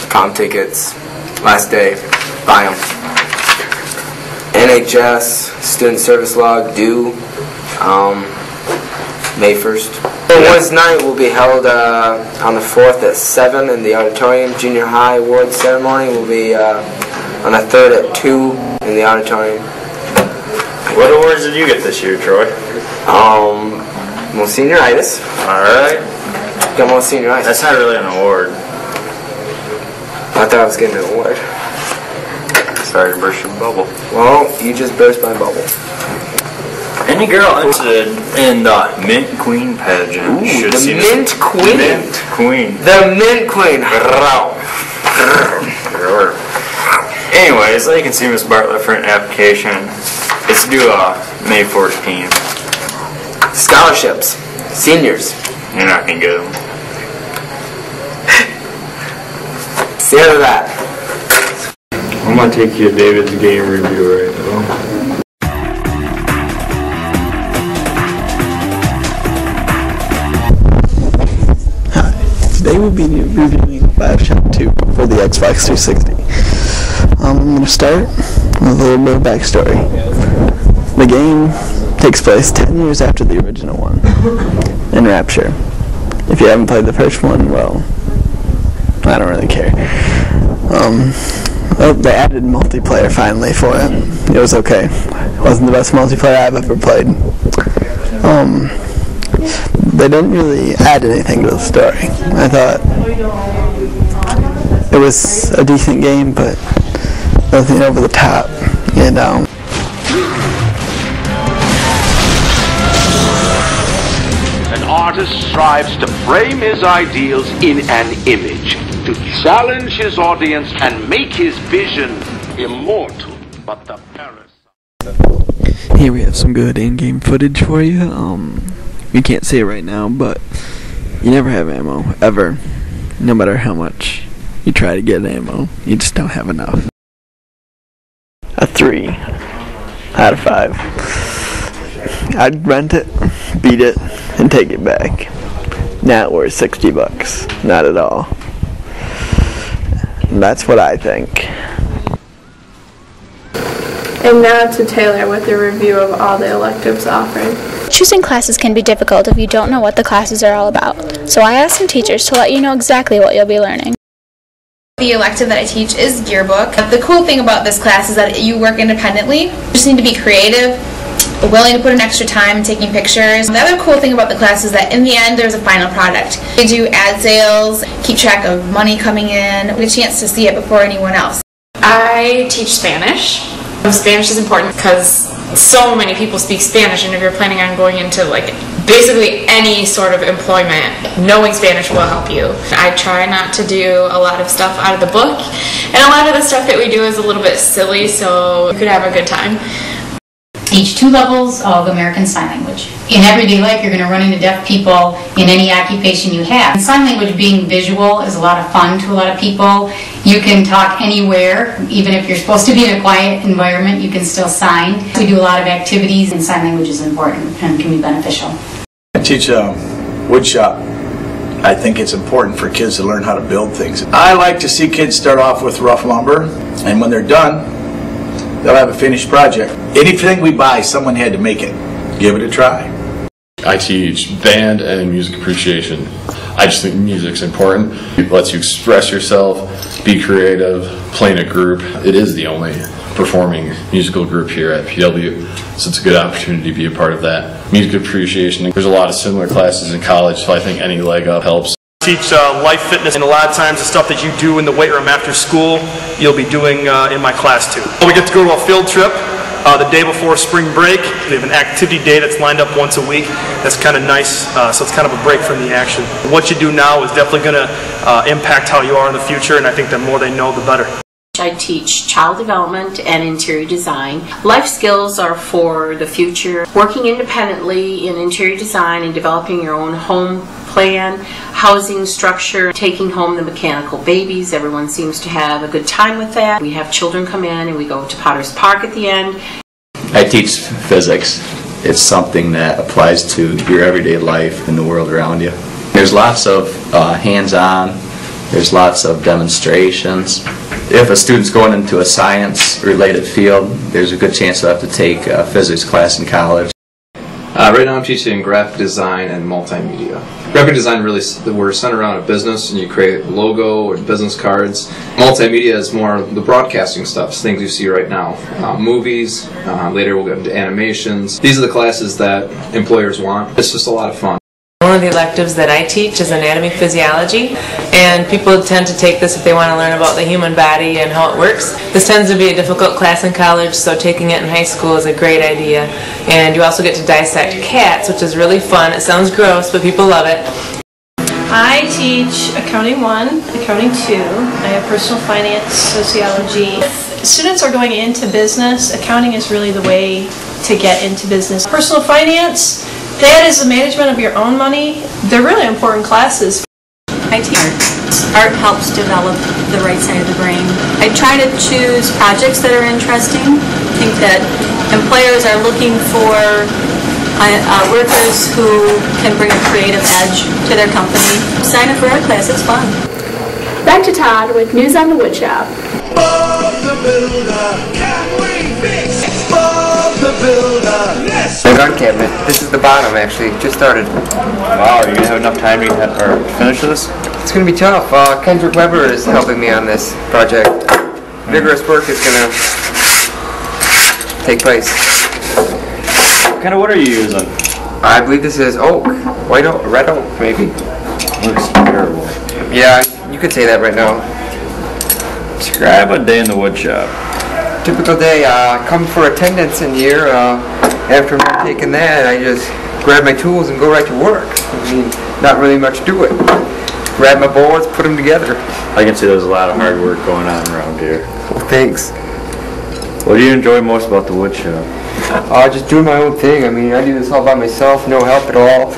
Comp tickets, last day, buy them. NHS student service log due May 1st. Awards night will be held on the 4th at 7 in the auditorium. Junior high awards ceremony will be on the 3rd at 2 in the auditorium. What awards did you get this year, Troy? Most senioritis. Alright. Got most senioritis. That's not really an award. I thought I was getting an award. Sorry to burst your bubble. Well, you just burst my bubble. Any girl interested in the Mint Queen pageant should see the Mint Queen? Mint Queen. The Mint Queen. Anyways, you can see Miss Bartlett for an application. It's due May 14th. Scholarships. Seniors. You're not going to get them. See you to that. I'm going to take you to David's game review right now. Today we'll be reviewing Bioshock 2 for the Xbox 360. I'm going to start with a little bit of backstory. The game takes place 10 years after the original one, in Rapture. If you haven't played the first one, well, I don't really care. They added multiplayer finally for it. It was okay. It wasn't the best multiplayer I've ever played. They didn't really add anything to the story. I thought it was a decent game, but nothing over the top. And an artist strives to frame his ideals in an image, to challenge his audience and make his vision immortal. But the parasite. Here we have some good in-game footage for you. You can't see it right now, but you never have ammo, ever. No matter how much you try to get ammo, you just don't have enough. A 3 out of 5. I'd rent it, beat it, and take it back. Not worth $60. Not at all. That's what I think. And now to Taylor with a review of all the electives offered. Choosing classes can be difficult if you don't know what the classes are all about, so I asked some teachers to let you know exactly what you'll be learning. The elective that I teach is yearbook. The cool thing about this class is that you work independently. You just need to be creative, willing to put in extra time taking pictures. The other cool thing about the class is that in the end there's a final product. We do ad sales, keep track of money coming in, get a chance to see it before anyone else. I teach Spanish. Spanish is important because so many people speak Spanish, and if you're planning on going into basically any sort of employment, knowing Spanish will help you. I try not to do a lot of stuff out of the book, and a lot of the stuff that we do is a little bit silly, so you could have a good time. Teach 2 levels of American Sign Language. In everyday life, you're going to run into deaf people in any occupation you have. And sign language being visual is a lot of fun to a lot of people. You can talk anywhere, even if you're supposed to be in a quiet environment, you can still sign. We do a lot of activities, and sign language is important and can be beneficial. I teach wood shop. I think it's important for kids to learn how to build things. I like to see kids start off with rough lumber, and when they're done, they'll have a finished project. Anything we buy, someone had to make it. Give it a try. I teach band and music appreciation. I just think music's important. It lets you express yourself, be creative, play in a group. It is the only performing musical group here at PW, so it's a good opportunity to be a part of that. Music appreciation, there's a lot of similar classes in college, so I think any leg up helps. Teach life fitness, and a lot of times the stuff that you do in the weight room after school, you'll be doing in my class too. We get to go to a field trip the day before spring break. We have an activity day that's lined up once a week. That's kind of nice, so it's kind of a break from the action. What you do now is definitely going to impact how you are in the future, and I think the more they know, the better. I teach child development and interior design. Life skills are for the future. Working independently in interior design and developing your own home plan, housing structure, taking home the mechanical babies. Everyone seems to have a good time with that. We have children come in and we go to Potter's Park at the end. I teach physics. It's something that applies to your everyday life and the world around you. There's lots of hands-on There's lots of demonstrations. If a student's going into a science-related field, there's a good chance they'll have to take a physics class in college. Right now I'm teaching graphic design and multimedia. Graphic design really, we're centered around a business and you create a logo or business cards. Multimedia is more the broadcasting stuff, things you see right now. Movies, later we'll get into animations. These are the classes that employers want. It's just a lot of fun. One of the electives that I teach is anatomy physiology, and people tend to take this if they want to learn about the human body and how it works. This tends to be a difficult class in college, so taking it in high school is a great idea. And you also get to dissect cats, which is really fun. It sounds gross, but people love it. I teach Accounting 1, Accounting 2. I have Personal Finance, Sociology. If students are going into business, accounting is really the way to get into business. Personal Finance, that is the management of your own money. They're really important classes. I teach art. Art helps develop the right side of the brain. I try to choose projects that are interesting. I think that employers are looking for workers who can bring a creative edge to their company. Sign up for our class, it's fun. Back to Todd with News on the Woodshop. Bob the Builder, can we fix Bob the Builder? Yes! The gun cabinet. This is the bottom, actually. Just started. Wow, are you going to have enough time to finish this? It's going to be tough. Kendrick Weber is helping me on this project. Vigorous work is going to take place. What kind of wood are you using? I believe this is oak. White oak, red oak, maybe. Looks terrible. Yeah, you could say that right now. Describe a day in the wood shop. Typical day. Come for attendance in here. After I'm taking that, I just grab my tools and go right to work. I mean, not really much to it. Grab my boards, put them together. I can see there's a lot of hard work going on around here. Thanks. What do you enjoy most about the wood shop? Just doing my own thing. I mean, I do this all by myself, no help at all.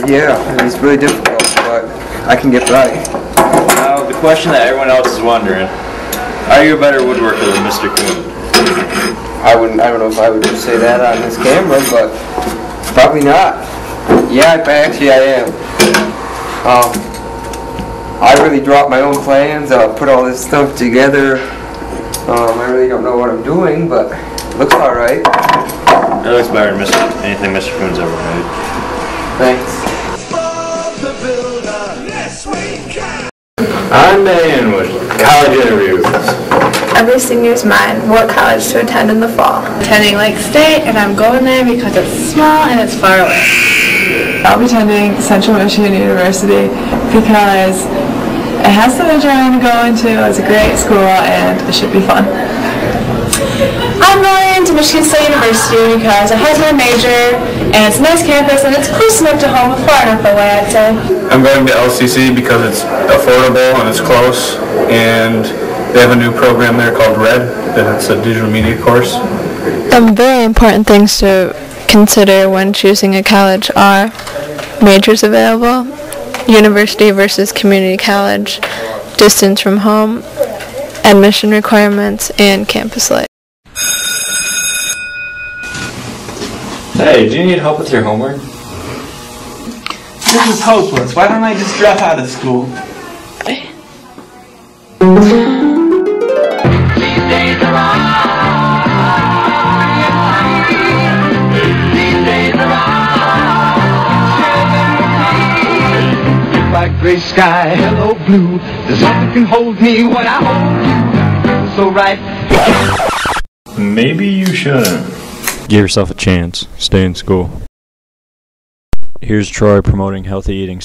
Yeah, I mean, it's really difficult, but I can get by. Now, the question that everyone else is wondering, are you a better woodworker than Mr. Kuhn? I don't know if I would say that on this camera, but probably not. Yeah, actually I am. I really draw up my own plans, put all this stuff together. I really don't know what I'm doing, but it looks alright. It looks better than anything Mr. Kuhn's ever made. Thanks. I'm Dan with college interviews. Every senior's mind what college to attend in the fall. Attending Lake State, and I'm going there because it's small and it's far away. I'll be attending Central Michigan University because it has the major I want to go into. It's a great school and it should be fun. I'm going to Michigan State University because it has my major and it's a nice campus and it's close enough to home, far enough away, I'd say. I'm going to LCC because it's affordable and it's close, and they have a new program there called RED, and it's a digital media course. Very important things to consider when choosing a college are majors available, university versus community college, distance from home, admission requirements, and campus life. Hey, do you need help with your homework? This is hopeless. Why don't I just drop out of school? Like gray sky, hello blue. There's nothing can hold me when I hold you. So right. Maybe you shouldn't. Give yourself a chance. Stay in school. Here's Troy promoting healthy eating.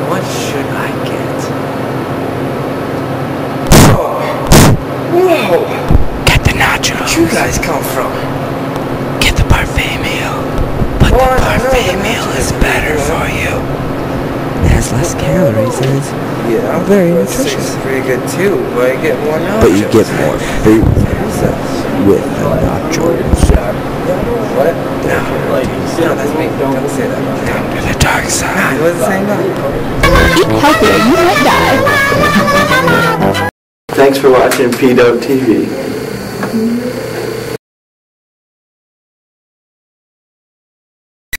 What should I get? Whoa! Get the nachos. Where'd you guys come from? Get the parfait meal. But the parfait meal is better for you. It has less calories and it's very nutritious. It's pretty good too, but I get more nachos. But you get more food with the nachos. What? No, that's me. Don't say that. Come to the dark side. It was the same guy. Eat healthier, you might die. Thanks for watching P-DubTV.